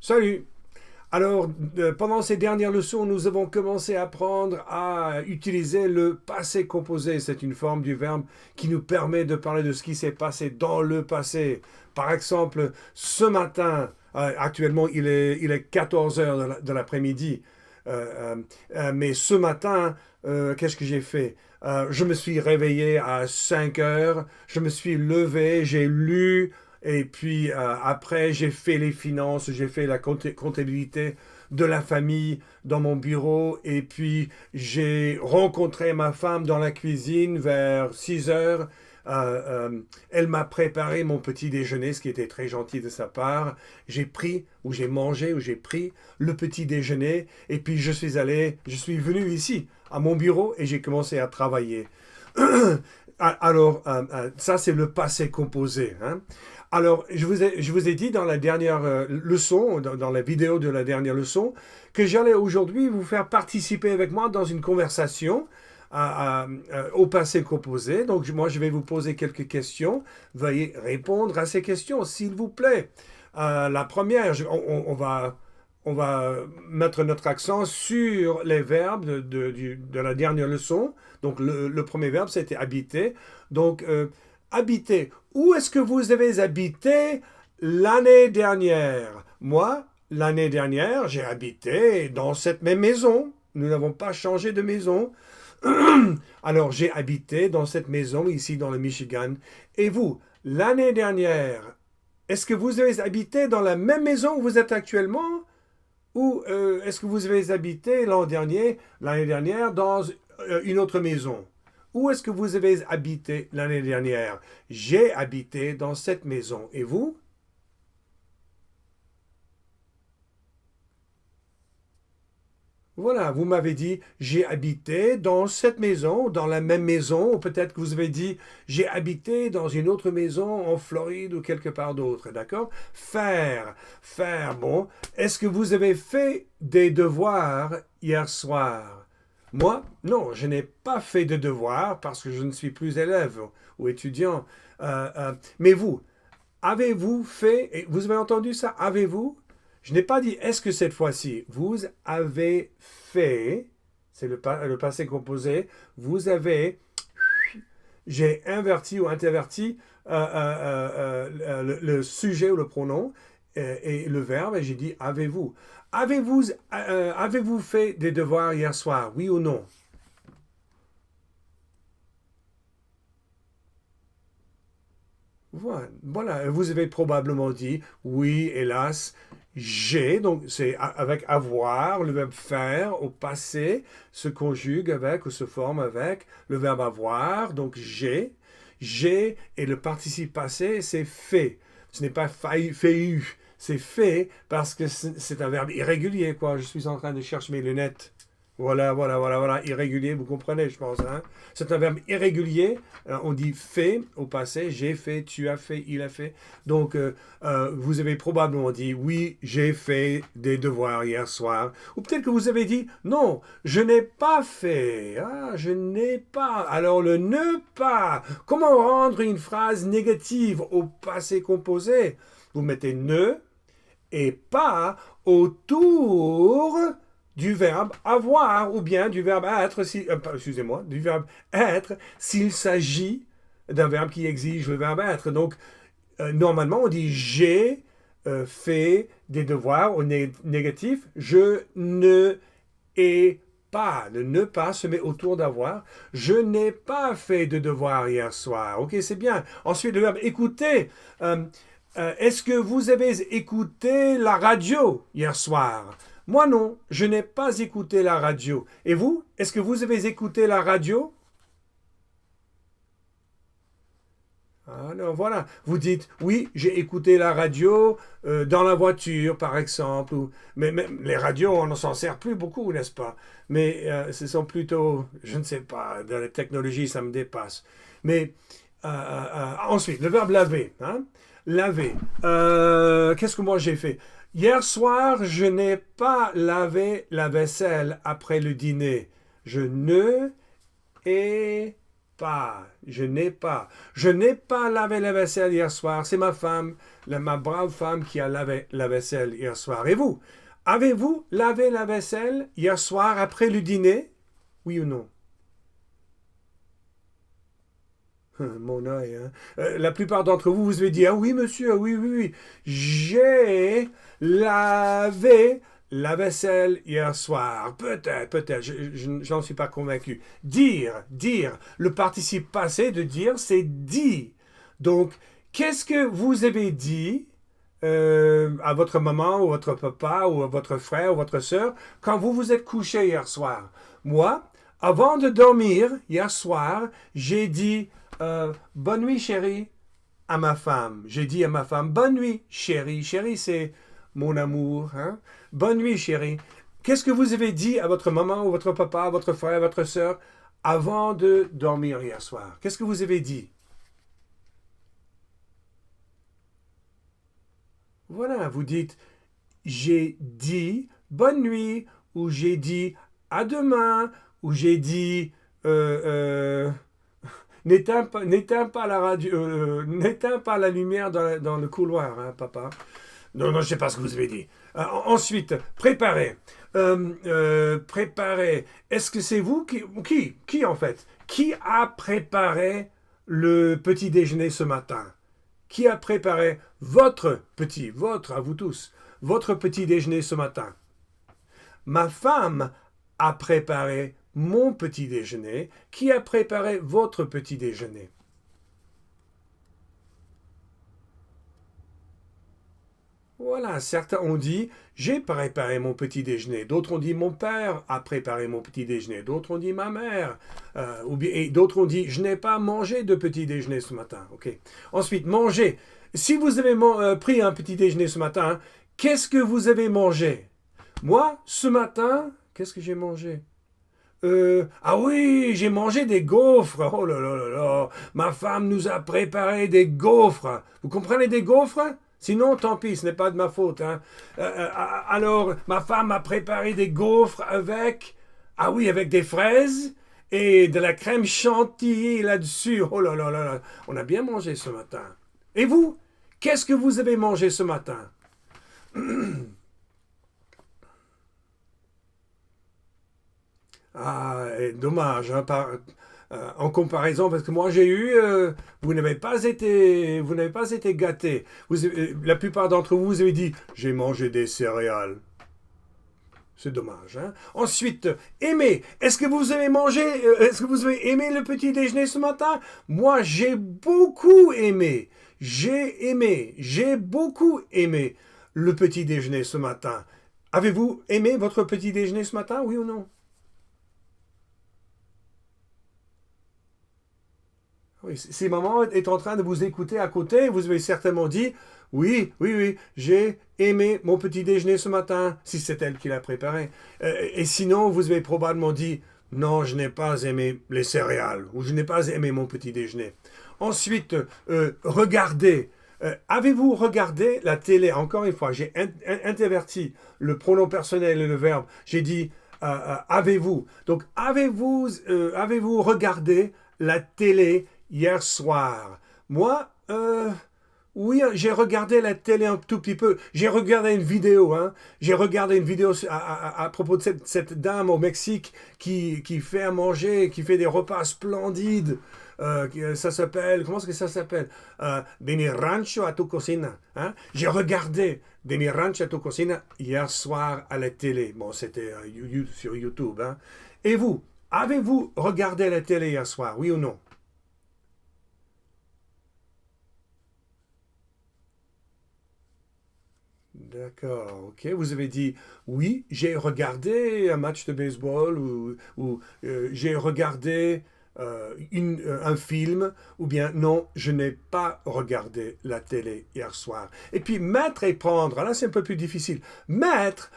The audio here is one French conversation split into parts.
Salut! Alors, pendant ces dernières leçons, nous avons commencé à apprendre à utiliser le passé composé. C'est une forme du verbe qui nous permet de parler de ce qui s'est passé dans le passé. Par exemple, ce matin, actuellement il est 14 heures de l'après-midi, mais ce matin, qu'est-ce que j'ai fait? Je me suis réveillé à 5 heures, je me suis levé, j'ai lu, et puis après, j'ai fait les finances, j'ai fait la comptabilité de la famille dans mon bureau. Et puis, j'ai rencontré ma femme dans la cuisine vers 6 heures. Elle m'a préparé mon petit déjeuner, ce qui était très gentil de sa part. J'ai pris, ou j'ai mangé, ou j'ai pris le petit déjeuner. Et puis, je suis venu ici, à mon bureau, et j'ai commencé à travailler. Alors, ça, c'est le passé composé, hein. Alors, je vous ai dit dans la dernière leçon, dans la vidéo de la dernière leçon, que j'allais aujourd'hui vous faire participer avec moi dans une conversation au passé composé. Donc, moi, je vais vous poser quelques questions. Veuillez répondre à ces questions, s'il vous plaît. La première, on va mettre notre accent sur les verbes de la dernière leçon. Donc, le premier verbe, c'était habiter. Donc, habiter. Où est-ce que vous avez habité l'année dernière? Moi, l'année dernière, j'ai habité dans cette même maison. Nous n'avons pas changé de maison. Alors, j'ai habité dans cette maison ici dans le Michigan. Et vous, l'année dernière, est-ce que vous avez habité dans la même maison où vous êtes actuellement? Ou est-ce que vous avez habité l'année dernière, dans une autre maison? Où est-ce que vous avez habité l'année dernière? J'ai habité dans cette maison. Et vous? Voilà, vous m'avez dit, j'ai habité dans cette maison, dans la même maison, ou peut-être que vous avez dit, j'ai habité dans une autre maison en Floride ou quelque part d'autre, d'accord? Faire, bon. Est-ce que vous avez fait des devoirs hier soir? Moi, non, je n'ai pas fait de devoirs parce que je ne suis plus élève ou étudiant. Mais vous, avez-vous fait, et vous avez entendu ça, avez-vous? Je n'ai pas dit est-ce que cette fois-ci, vous avez fait, c'est le passé composé, vous avez, j'ai inverti ou interverti le sujet ou le pronom et le verbe et j'ai dit avez-vous. Avez-vous fait des devoirs hier soir, oui ou non? Voilà, vous avez probablement dit oui, hélas, j'ai, donc c'est avec avoir, le verbe faire au passé se conjugue avec ou se forme avec le verbe avoir, donc j'ai, et le participe passé c'est fait. Ce n'est pas fait, c'est fait parce que c'est un verbe irrégulier, quoi. Je suis en train de chercher mes lunettes. Voilà, irrégulier, vous comprenez, je pense, hein. C'est un verbe irrégulier, on dit fait au passé, j'ai fait, tu as fait, il a fait. Donc, vous avez probablement dit, oui, j'ai fait des devoirs hier soir. Ou peut-être que vous avez dit, non, je n'ai pas fait. Ah, je n'ai pas. Alors, le ne pas. Comment rendre une phrase négative au passé composé? Vous mettez ne et pas autour du verbe avoir ou bien du verbe être, excusez-moi, du verbe être s'il s'agit d'un verbe qui exige le verbe être. Donc, normalement, on dit j'ai fait des devoirs au négatif. Je ne ai pas. Le ne pas se met autour d'avoir. Je n'ai pas fait de devoirs hier soir. Ok, c'est bien. Ensuite, le verbe écouter. Est-ce que vous avez écouté la radio hier soir? Moi non, je n'ai pas écouté la radio. Et vous? Est-ce que vous avez écouté la radio? Alors voilà, vous dites, oui, j'ai écouté la radio dans la voiture, par exemple. Mais même les radios, on ne s'en sert plus beaucoup, n'est-ce pas? Mais ce sont plutôt, je ne sais pas, de la technologie, ça me dépasse. Mais ensuite, le verbe laver, hein? Laver. Qu'est-ce que moi j'ai fait? Hier soir, je n'ai pas lavé la vaisselle après le dîner. Je ne ai pas. Je n'ai pas. Je n'ai pas lavé la vaisselle hier soir. C'est ma femme, ma brave femme qui a lavé la vaisselle hier soir. Et vous? Avez-vous lavé la vaisselle hier soir après le dîner? Oui ou non? Mon œil, hein. La plupart d'entre vous, vous avez dit, ah oui, monsieur, oui, oui, oui. J'ai lavé la vaisselle hier soir. Peut-être, peut-être, je n'en suis pas convaincu. Dire, le participe passé de dire, c'est dit. Donc, qu'est-ce que vous avez dit à votre maman ou votre papa ou à votre frère ou votre soeur quand vous vous êtes couché hier soir? Moi, avant de dormir hier soir, j'ai dit bonne nuit chérie à ma femme. J'ai dit à ma femme bonne nuit chérie. Chérie, c'est mon amour. Hein? Bonne nuit chérie. Qu'est-ce que vous avez dit à votre maman ou votre papa, votre frère, votre soeur avant de dormir hier soir? Qu'est-ce que vous avez dit? Voilà, vous dites j'ai dit bonne nuit ou j'ai dit à demain ou j'ai dit n'éteins pas la radio, n'éteins pas la lumière dans le couloir, hein, papa. Non, non, je ne sais pas ce que vous avez dit. Ensuite, préparer. Préparer. Est-ce que c'est vous qui en fait? Qui a préparé le petit déjeuner ce matin? Qui a préparé votre, à vous tous, votre petit déjeuner ce matin? Ma femme a préparé mon petit déjeuner. Qui a préparé votre petit déjeuner? Voilà, certains ont dit j'ai préparé mon petit déjeuner. D'autres ont dit mon père a préparé mon petit déjeuner. D'autres ont dit ma mère. Et d'autres ont dit je n'ai pas mangé de petit déjeuner ce matin. Ok. Ensuite, manger. Si vous avez pris un petit déjeuner ce matin, qu'est-ce que vous avez mangé? Moi, ce matin, qu'est-ce que j'ai mangé? Ah oui, j'ai mangé des gaufres. Oh là là là là. Ma femme nous a préparé des gaufres. Vous comprenez des gaufres? Sinon, tant pis, ce n'est pas de ma faute. Hein. Alors, ma femme a préparé des gaufres avec, ah oui, avec des fraises et de la crème chantilly là-dessus. Oh là là là là. On a bien mangé ce matin. Et vous? Qu'est-ce que vous avez mangé ce matin? Ah, dommage, hein, en comparaison, parce que moi j'ai eu, vous n'avez pas été gâtés. La plupart d'entre vous, vous avez dit, j'ai mangé des céréales. C'est dommage. Hein? Ensuite, aimer. Est-ce que vous avez mangé, est-ce que vous avez aimé le petit déjeuner ce matin? Moi, j'ai beaucoup aimé. J'ai beaucoup aimé le petit déjeuner ce matin. Avez-vous aimé votre petit déjeuner ce matin, oui ou non? Oui, si maman est en train de vous écouter à côté, vous avez certainement dit oui, oui, oui, j'ai aimé mon petit déjeuner ce matin, si c'est elle qui l'a préparé. Et sinon, vous avez probablement dit non, je n'ai pas aimé les céréales ou je n'ai pas aimé mon petit déjeuner. Ensuite, regardez. Avez-vous regardé la télé? Encore une fois, j'ai interverti le pronom personnel et le verbe. J'ai dit avez-vous. Donc, avez-vous regardé la télé hier soir? Moi, oui, j'ai regardé la télé un tout petit peu. J'ai regardé une vidéo. Hein. J'ai regardé une vidéo à propos de cette dame au Mexique qui fait à manger, qui fait des repas splendides. Ça s'appelle, comment est-ce que ça s'appelle? De mi rancho a tu cocina. Hein? J'ai regardé De mi rancho a tu cocina hier soir à la télé. Bon, c'était sur YouTube. Hein? Et vous, avez-vous regardé la télé hier soir, oui ou non? D'accord, ok. Vous avez dit oui, j'ai regardé un match de baseball ou j'ai regardé un film ou bien non, je n'ai pas regardé la télé hier soir. Et puis mettre et prendre, là c'est un peu plus difficile. Mettre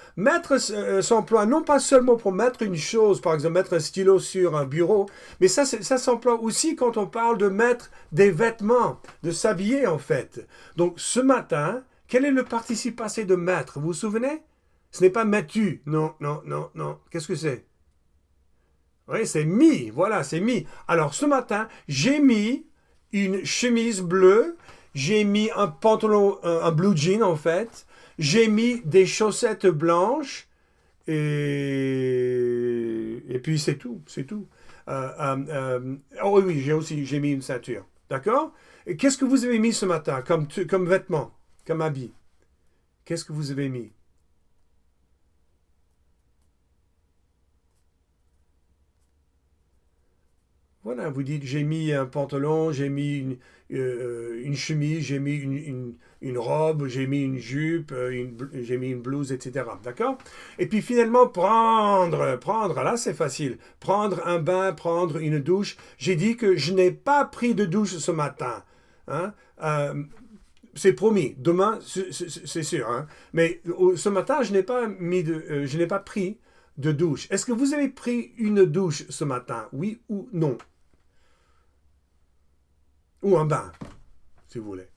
s'emploie non pas seulement pour mettre une chose, par exemple mettre un stylo sur un bureau, mais ça s'emploie aussi quand on parle de mettre des vêtements, de s'habiller en fait. Donc ce matin, quel est le participe passé de mettre? Vous vous souvenez? Ce n'est pas mettu. Non, non, non, non. Qu'est-ce que c'est? Oui, c'est mis. Voilà, c'est mis. Alors, ce matin, j'ai mis une chemise bleue. J'ai mis un pantalon, un blue jean en fait. J'ai mis des chaussettes blanches. Et puis c'est tout, c'est tout. Oh oui, j'ai mis une ceinture. D'accord? Et qu'est-ce que vous avez mis ce matin comme vêtements, comme habit? Qu'est-ce que vous avez mis? Voilà, vous dites j'ai mis un pantalon, j'ai mis une chemise, j'ai mis une robe, j'ai mis une jupe, j'ai mis une blouse, etc. D'accord? Et puis finalement, prendre, là c'est facile. Prendre un bain, prendre une douche. J'ai dit que je n'ai pas pris de douche ce matin. Hein? C'est promis. Demain, c'est sûr. Hein? Mais ce matin, je n'ai pas pris de douche. Est-ce que vous avez pris une douche ce matin? Oui ou non? Ou un bain, si vous voulez.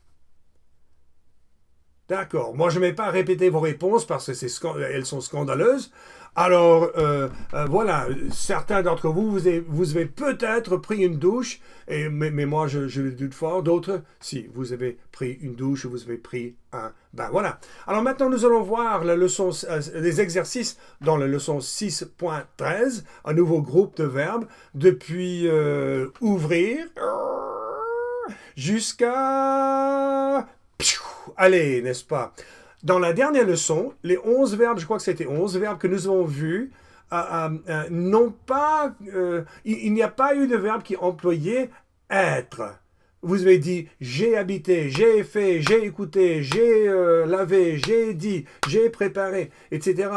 D'accord. Moi, je ne vais pas répéter vos réponses parce que elles sont scandaleuses. Alors, voilà, certains d'entre vous, vous avez peut-être pris une douche, mais moi, je le doute fort. D'autres, si, vous avez pris une douche, vous avez pris un bain. Voilà. Alors maintenant, nous allons voir les exercices dans la leçon 6.13, un nouveau groupe de verbes, depuis ouvrir jusqu'à... Allez, n'est-ce pas? Dans la dernière leçon, les 11 verbes, je crois que c'était 11 verbes que nous avons vus, n'ont pas... il n'y a pas eu de verbe qui employait être. Vous avez dit j'ai habité, j'ai fait, j'ai écouté, j'ai lavé, j'ai dit, j'ai préparé, etc.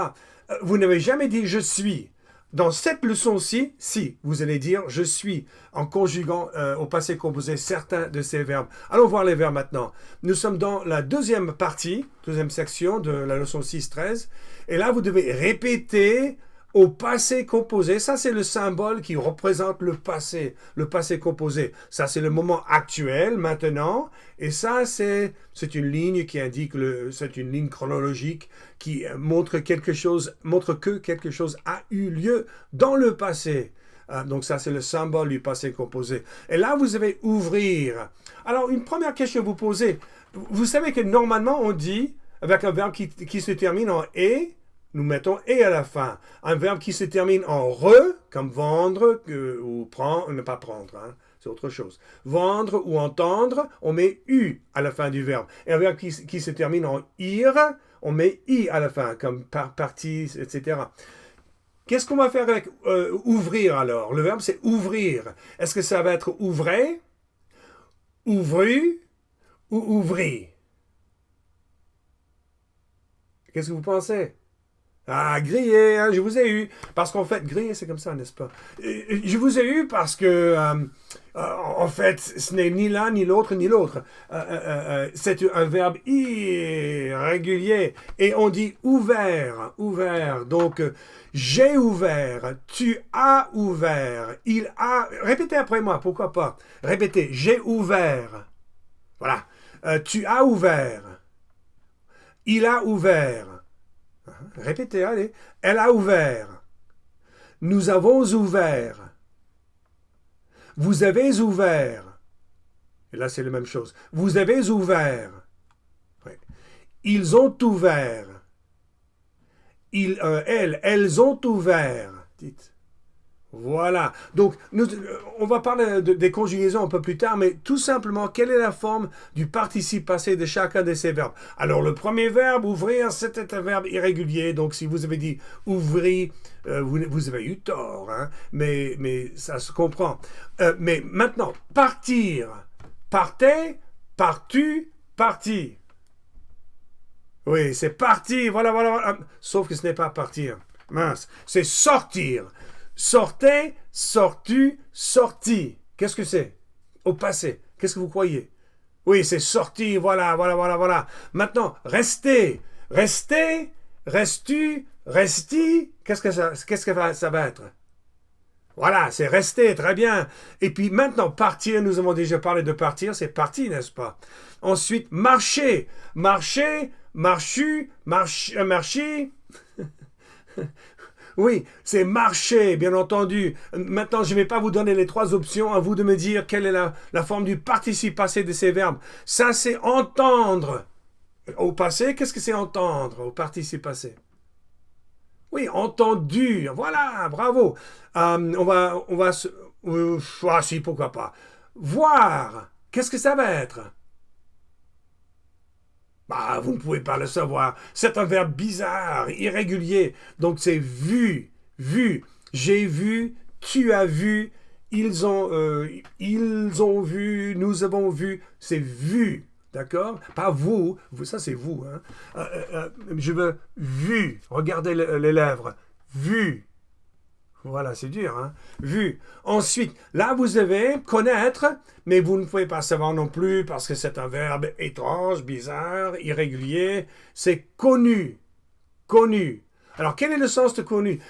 Vous n'avez jamais dit je suis. Dans cette leçon-ci, si, vous allez dire je suis en conjuguant au passé composé certains de ces verbes. Allons voir les verbes maintenant. Nous sommes dans la deuxième partie, deuxième section de la leçon 6.13. Et là, vous devez répéter au passé composé. Ça, c'est le symbole qui représente le passé composé. Ça, c'est le moment actuel, maintenant. Et ça, c'est une ligne qui indique, c'est une ligne chronologique qui montre que quelque chose a eu lieu dans le passé. Donc ça, c'est le symbole du passé composé. Et là, vous avez ouvrir. Alors, une première question que vous posez. Vous savez que normalement, on dit, avec un verbe qui se termine en « et », nous mettons « et » à la fin. Un verbe qui se termine en « re », comme vendre ou prendre, ne pas prendre, hein, c'est autre chose. Vendre ou entendre, on met « u » à la fin du verbe. Et un verbe qui se termine en « ir », on met « i » à la fin, comme partie, etc. Qu'est-ce qu'on va faire avec ouvrir alors? Le verbe c'est ouvrir. Est-ce que ça va être ouvrez, ouvru ou ouvrir? Qu'est-ce que vous pensez? Ah, grillé, hein, je vous ai eu. Parce qu'en fait, grillé, c'est comme ça, n'est-ce pas? Je vous ai eu parce que, en fait, ce n'est ni l'un, ni l'autre, ni l'autre. C'est un verbe irrégulier. Et on dit ouvert, ouvert. Donc, j'ai ouvert, tu as ouvert, il a... Répétez après moi, pourquoi pas? Répétez, j'ai ouvert. Voilà. Tu as ouvert. Il a ouvert. Répétez, allez. Elle a ouvert. Nous avons ouvert. Vous avez ouvert. Et là, c'est la même chose. Vous avez ouvert. Oui. Ils ont ouvert. Elles ont ouvert. Dites. Voilà. Donc, on va parler des conjugaisons un peu plus tard, mais tout simplement, quelle est la forme du participe passé de chacun de ces verbes? Alors, le premier verbe, ouvrir, c'était un verbe irrégulier. Donc, si vous avez dit ouvrir, vous avez eu tort, hein? Mais ça se comprend. Mais maintenant, partir. Partez, partu, parti. Oui, c'est parti. Voilà, voilà, voilà. Sauf que ce n'est pas partir. Mince. C'est sortir. Sortez, sortu, sorti. Qu'est-ce que c'est? Au passé. Qu'est-ce que vous croyez? Oui, c'est sorti. Voilà, voilà, voilà, voilà. Maintenant, restez. Restez, restu, resti. Qu'est-ce que ça va être? Voilà, c'est rester, très bien. Et puis maintenant, partir, nous avons déjà parlé de partir, c'est parti, n'est-ce pas? Ensuite, marcher. Marcher, marchu, marchi. Oui, c'est marcher, bien entendu. Maintenant, je ne vais pas vous donner les 3 options, à vous de me dire quelle est la forme du participe passé de ces verbes. Ça, c'est entendre. Au passé, qu'est-ce que c'est entendre au participe passé? Oui, entendu. Voilà, bravo. Ah si, pourquoi pas. Voir. Qu'est-ce que ça va être? Bah, vous ne pouvez pas le savoir. C'est un verbe bizarre, irrégulier. Donc c'est vu, vu. J'ai vu, tu as vu, ils ont vu, nous avons vu. C'est vu, d'accord? Pas vous, ça c'est vous. Hein? Je veux vu. Regardez les lèvres. Vu. Voilà, c'est dur, hein? Vu. Ensuite, là, vous devez connaître, mais vous ne pouvez pas savoir non plus parce que c'est un verbe étrange, bizarre, irrégulier. C'est connu. Connu. Alors, quel est le sens de connu?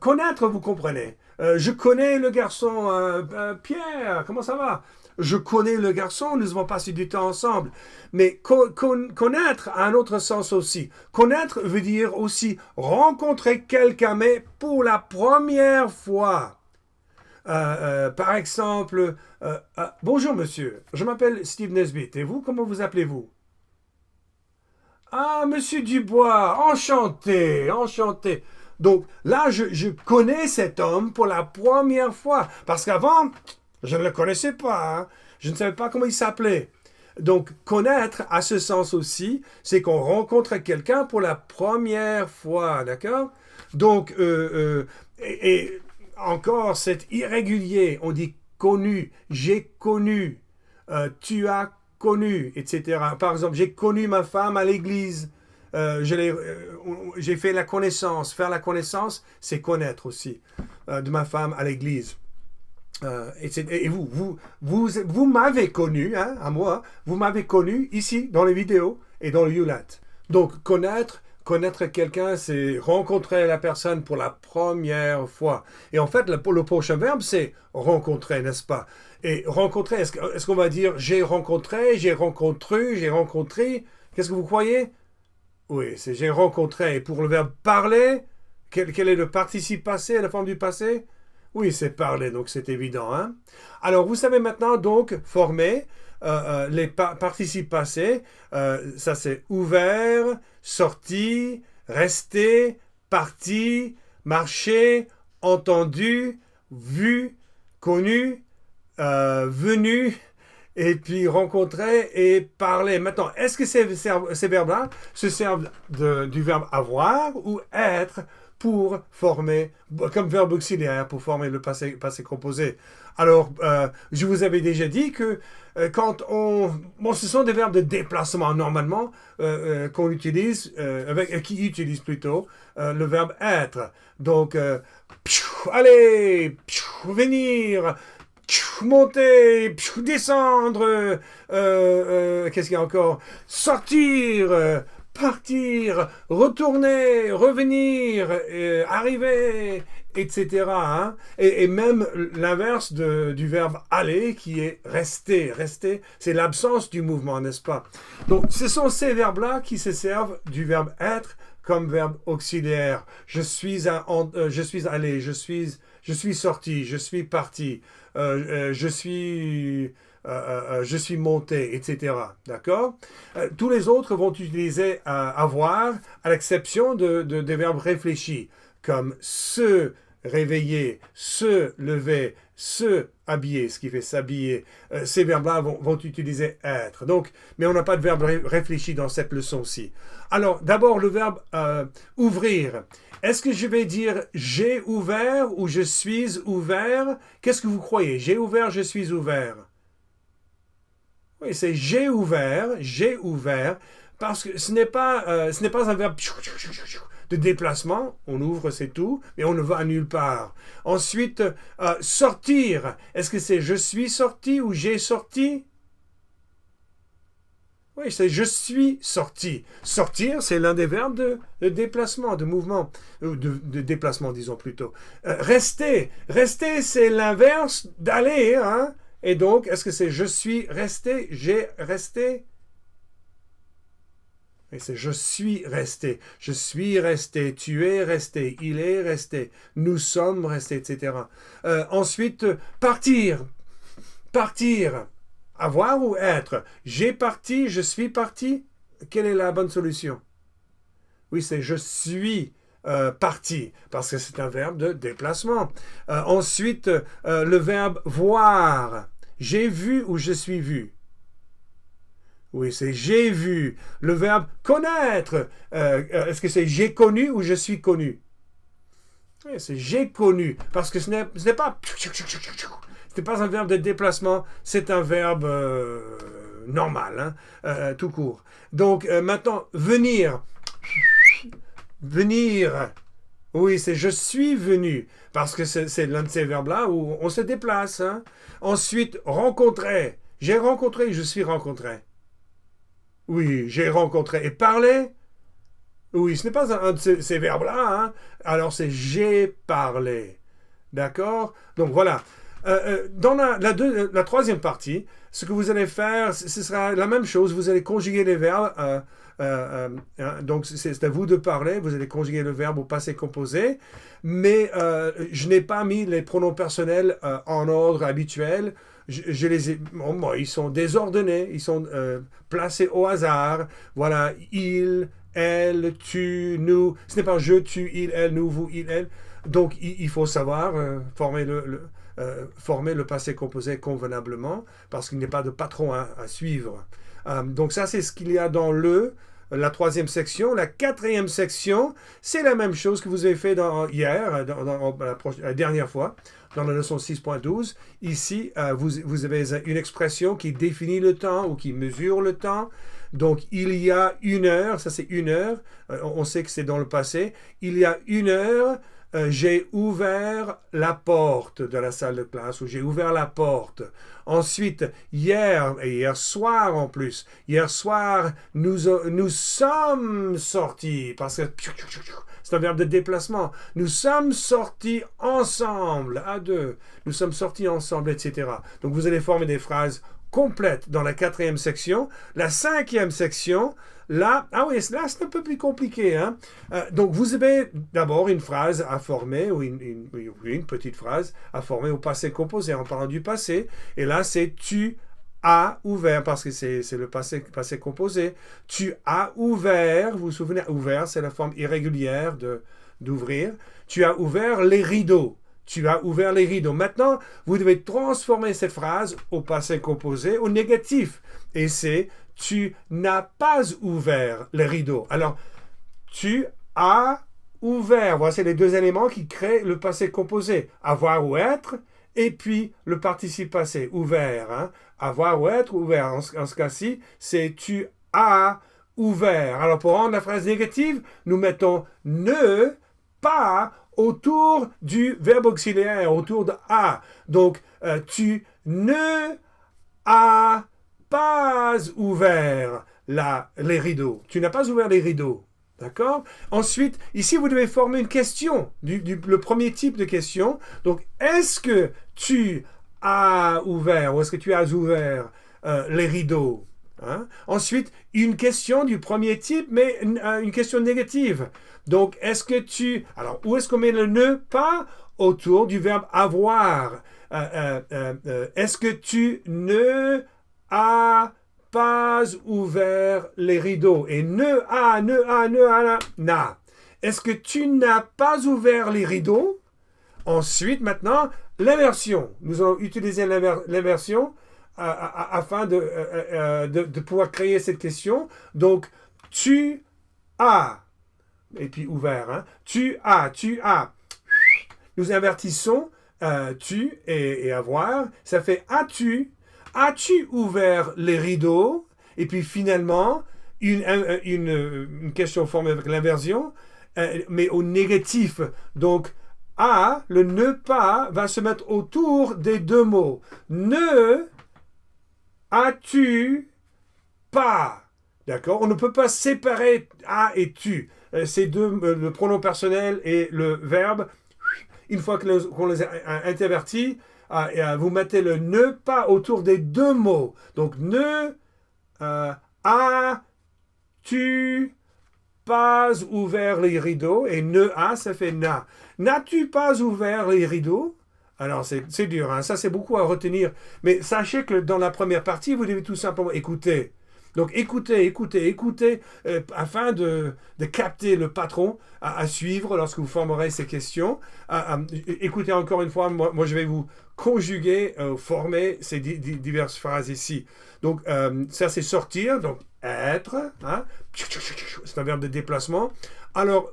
Connaître, vous comprenez. Je connais le garçon Pierre, comment ça va? Je connais le garçon, nous avons passé du temps ensemble. Mais connaître a un autre sens aussi. Connaître veut dire aussi rencontrer quelqu'un, mais pour la première fois. Par exemple, bonjour monsieur, je m'appelle Steve Nesbitt. Et vous, comment vous appelez-vous? Ah, monsieur Dubois, enchanté, enchanté. Donc là, je connais cet homme pour la première fois. Parce qu'avant, je ne le connaissais pas. Hein. Je ne savais pas comment il s'appelait. Donc, connaître a ce sens aussi, c'est qu'on rencontre quelqu'un pour la première fois, d'accord? Donc, et encore, c'est irrégulier. On dit connu, j'ai connu, tu as connu, etc. Par exemple, j'ai connu ma femme à l'église. J'ai fait la connaissance. Faire la connaissance, c'est connaître aussi de ma femme à l'église. Et vous m'avez connu, hein, à moi, vous m'avez connu ici, dans les vidéos et dans le ULAT. Donc, connaître quelqu'un, c'est rencontrer la personne pour la première fois. Et en fait, le prochain verbe, c'est rencontrer, n'est-ce pas? Et rencontrer, est-ce qu'on va dire j'ai rencontré, j'ai rencontré? Qu'est-ce que vous croyez? Oui, c'est j'ai rencontré. Et pour le verbe parler, quel est le participe passé, la forme du passé? Oui, c'est parler, donc c'est évident. Hein? Alors, vous savez maintenant donc former les participes passés. Ça, c'est ouvert, sorti, resté, parti, marché, entendu, vu, connu, venu, et puis rencontrer et parler. Maintenant, est-ce que ces verbes-là se servent du verbe avoir ou être pour former, comme verbe auxiliaire, pour former le passé composé? Alors, je vous avais déjà dit que quand bon, ce sont des verbes de déplacement normalement qu'on utilise, qui utilisent plutôt le verbe être. Donc, aller, venir, monter, descendre, qu'est-ce qu'il y a encore? Sortir, partir, retourner, revenir, arriver, etc. Hein? Et même l'inverse du verbe aller qui est rester. Rester, c'est l'absence du mouvement, n'est-ce pas? Donc, ce sont ces verbes-là qui se servent du verbe être comme verbe auxiliaire. Je suis allé, je suis sorti, je suis parti, je suis monté, etc. D'accord? Tous les autres vont utiliser avoir, à l'exception des verbes réfléchis, comme se réveiller, se lever, se habiller, ce qui fait s'habiller. Ces verbes-là vont utiliser être. Donc, mais on n'a pas de verbe réfléchi dans cette leçon-ci. Alors, d'abord, le verbe ouvrir. Est-ce que je vais dire j'ai ouvert ou je suis ouvert? Qu'est-ce que vous croyez? J'ai ouvert, je suis ouvert. Oui, c'est j'ai ouvert, parce que ce n'est pas un verbe de déplacement. On ouvre, c'est tout, mais on ne va nulle part. Ensuite, sortir. Est-ce que c'est je suis sorti ou j'ai sorti? Oui, c'est je suis sorti. Sortir, c'est l'un des verbes de déplacement, de mouvement, de déplacement, disons plutôt. Rester, c'est l'inverse d'aller, hein? Et donc, est-ce que c'est je suis resté, j'ai resté? Et c'est je suis resté, tu es resté, il est resté, nous sommes restés, etc. Ensuite, partir, partir, avoir ou être. J'ai parti, je suis parti. Quelle est la bonne solution? Oui, c'est je suis parti, parce que c'est un verbe de déplacement. Ensuite, le verbe voir. J'ai vu ou je suis vu. Oui, c'est j'ai vu. Le verbe connaître. Est-ce que c'est j'ai connu ou je suis connu? Oui, c'est j'ai connu. Parce que ce n'est pas... Ce n'est pas un verbe de déplacement, c'est un verbe normal, hein, tout court. Donc maintenant, venir. Venir. Oui, c'est je suis venu. Parce que c'est l'un de ces verbes-là où on se déplace. Hein. Ensuite, rencontrer. J'ai rencontré, je suis rencontré. Oui, j'ai rencontré. Et parler? Oui, ce n'est pas un de ces verbes-là. Hein. Alors, c'est j'ai parlé. D'accord? Donc, voilà. Dans la troisième partie, ce que vous allez faire, ce sera la même chose. Vous allez conjuguer les verbes. Donc, c'est à vous de parler. Vous allez conjuguer le verbe au passé composé. Mais je n'ai pas mis les pronoms personnels en ordre habituel. Je les ai, bon, ils sont désordonnés, ils sont placés au hasard. Voilà, il, elle, tu, nous. Ce n'est pas je, tu, il, elle, nous, vous, il, elle. Donc, il faut savoir former le passé composé convenablement parce qu'il n'y a pas de patron à suivre. Donc, ça, c'est ce qu'il y a dans la troisième section. La quatrième section, c'est la même chose que vous avez fait hier, la dernière fois, dans la leçon 6.12. Ici, vous avez une expression qui définit le temps ou qui mesure le temps. Donc, il y a une heure, ça c'est une heure, on sait que c'est dans le passé. Il y a une heure, j'ai ouvert la porte de la salle de classe, ou j'ai ouvert la porte. Ensuite, hier, et hier soir en plus, hier soir, nous sommes sortis, parce que c'est un verbe de déplacement. Nous sommes sortis ensemble, à deux. Nous sommes sortis ensemble, etc. Donc, vous allez former des phrases complètes dans la quatrième section. La cinquième section, là, là c'est un peu plus compliqué. Hein? Donc, vous avez d'abord une phrase à former, ou une petite phrase à former au passé composé, en parlant du passé. Et là, c'est tu as ouvert, parce que c'est le passé composé. Tu as ouvert, vous vous souvenez, ouvert, c'est la forme irrégulière d'ouvrir. Tu as ouvert les rideaux. Tu as ouvert les rideaux. Maintenant, vous devez transformer cette phrase au passé composé, au négatif. Et c'est tu n'as pas ouvert les rideaux. Alors, tu as ouvert. Voici les deux éléments qui créent le passé composé. Avoir ou être, et puis le participe passé, ouvert. Hein? Avoir ou être, ouvert. En ce cas-ci, c'est tu as ouvert. Alors, pour rendre la phrase négative, nous mettons ne pas autour du verbe auxiliaire, autour de a. Donc, tu ne as pas ouvert les rideaux. Tu n'as pas ouvert les rideaux. D'accord? Ensuite, ici, vous devez former une question, le premier type de question. Donc, est-ce que tu as ouvert ou est-ce que tu as ouvert les rideaux? Hein? Ensuite, une question du premier type, mais une question négative. Donc, est-ce que tu... Alors, où est-ce qu'on met le ne pas autour du verbe avoir? Est-ce que tu ne as pas ouvert les rideaux? Et n'a. Est-ce que tu n'as pas ouvert les rideaux? Ensuite, l'inversion. Nous allons utiliser l'inversion afin de pouvoir créer cette question. Donc, tu as... Et puis ouvert. Hein? Tu as. Nous invertissons tu et avoir. Ça fait as-tu. As-tu ouvert les rideaux? Et puis finalement, une question formée avec l'inversion, mais au négatif. Donc, le ne pas va se mettre autour des deux mots. Ne as-tu pas? D'accord? On ne peut pas séparer a et tu. Ces deux, le pronom personnel et le verbe, une fois qu'on les a intervertis, vous mettez le ne pas autour des deux mots. Donc, ne N'as-tu pas ouvert les rideaux? Et ne a, ça fait na. N'as-tu pas ouvert les rideaux? Alors, c'est dur, hein? Ça, c'est beaucoup à retenir. Mais sachez que dans la première partie, vous devez tout simplement écouter. Donc, écoutez, afin de capter le patron à suivre lorsque vous formerez ces questions. Écoutez encore une fois, moi je vais vous conjuguer, former ces diverses phrases ici. Donc, ça, c'est sortir, donc être, hein? C'est un verbe de déplacement. Alors,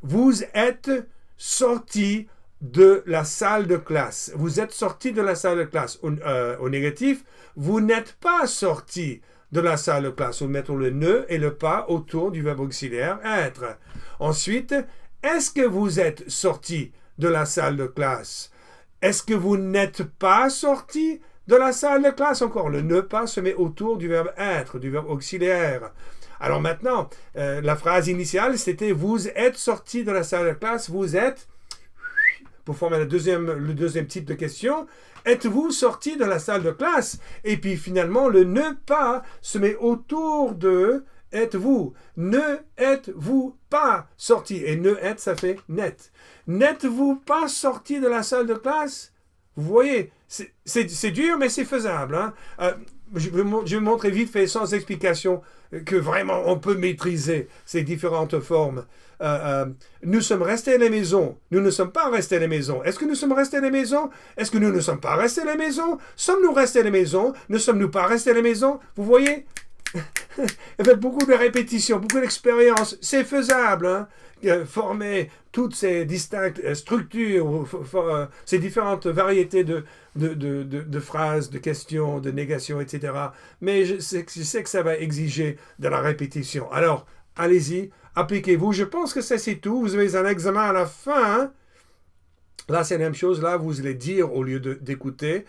vous êtes sorti de la salle de classe. Vous êtes sorti de la salle de classe. Au négatif, vous n'êtes pas sorti de la salle de classe. Nous mettons le ne et le pas autour du verbe auxiliaire être. Ensuite, est-ce que vous êtes sorti de la salle de classe? Est-ce que vous n'êtes pas sorti de la salle de classe? Encore, le ne pas se met autour du verbe être, du verbe auxiliaire. Alors maintenant, la phrase initiale, c'était vous êtes sorti de la salle de classe, vous êtes, pour former le deuxième type de question, êtes-vous sorti de la salle de classe? Et puis finalement, le ne pas se met autour de êtes-vous. Ne êtes-vous pas sorti? Et ne êtes, ça fait net. N'êtes-vous pas sorti de la salle de classe? Vous voyez, c'est dur, mais c'est faisable. Hein? Je vais vous montrer vite fait, sans explication, que vraiment on peut maîtriser ces différentes formes. Nous sommes restés à la maison. Nous ne sommes pas restés à la maison. Est-ce que nous sommes restés à la maison? Est-ce que nous ne sommes pas restés à la maison? Sommes-nous restés à la maison? Ne sommes-nous pas restés à la maison? Vous voyez? Avec beaucoup de répétitions, beaucoup d'expérience, c'est faisable. Hein? Former toutes ces distinctes structures, ces différentes variétés de phrases, de questions, de négations, etc. Mais je sais que ça va exiger de la répétition. Alors, allez-y, appliquez-vous. Je pense que ça, c'est tout. Vous avez un examen à la fin. Hein? Là, c'est la même chose. Là, vous allez dire au lieu d'écouter.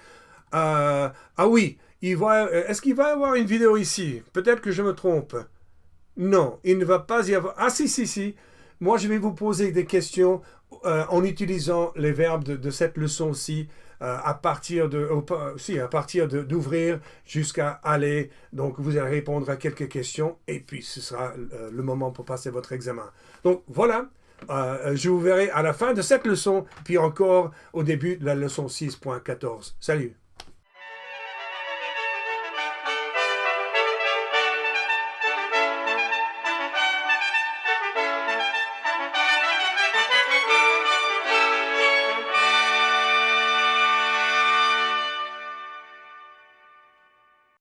Ah oui, est-ce qu'il va y avoir une vidéo ici? Peut-être que je me trompe. Non, il ne va pas y avoir... Ah si. Moi, je vais vous poser des questions en utilisant les verbes de cette leçon-ci à partir d'ouvrir jusqu'à aller. Donc, vous allez répondre à quelques questions et puis ce sera le moment pour passer votre examen. Donc, voilà. Je vous verrai à la fin de cette leçon, puis encore au début de la leçon 6.14. Salut!